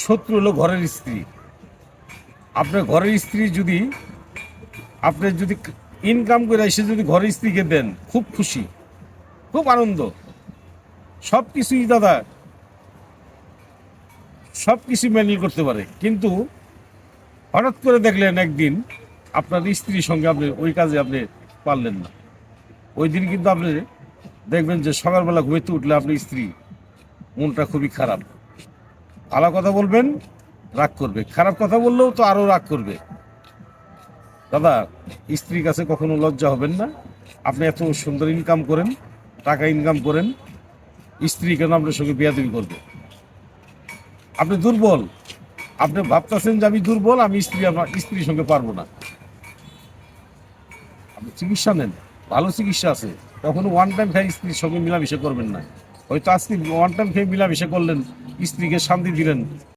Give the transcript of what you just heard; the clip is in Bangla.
শত্রু হলো ঘরের স্ত্রী। আপনার ঘরের স্ত্রী যদি আপনি যদি ইনকাম করে এসে যদি ঘরের স্ত্রীকে দেন, খুব খুশি, খুব আনন্দ, সব কিছুই দাদা সব কিছু ম্যানেজ করতে পারে। কিন্তু হঠাৎ করে দেখলেন একদিন আপনার স্ত্রীর সঙ্গে আপনি ওই কাজে আপনি পারলেন না, ওই দিন কিন্তু আপনি দেখবেন যে সকালবেলা ঘুমাইতে উঠলে আপনার স্ত্রী মনটা খুবই খারাপ। ভালো কথা বলবেন, রাগ করবে, খারাপ কথা বললেও তো আরও রাগ করবে। দাদা, স্ত্রীর কাছে কখনো লজ্জা হবেন না। আপনি এত সুন্দর ইনকাম করেন, টাকা ইনকাম করেন, স্ত্রী কেন আপনার সঙ্গে বেয়াদবি করবে? আপনি দুর্বল, আপনি ভাবতেছেন যে আমি দুর্বল, আমি আমার স্ত্রীর সঙ্গে পারবো না। আপনি চিকিৎসা নেন, ভালো চিকিৎসা আছে। কখনো ওয়ান টাইম খাই স্ত্রীর সঙ্গে মিলামিশা করবেন না। হয়তো আজকে ওয়ান টাইম খেয়ে মিলামিশা করলেন, স্ত্রীকে শান্তি দিলেন,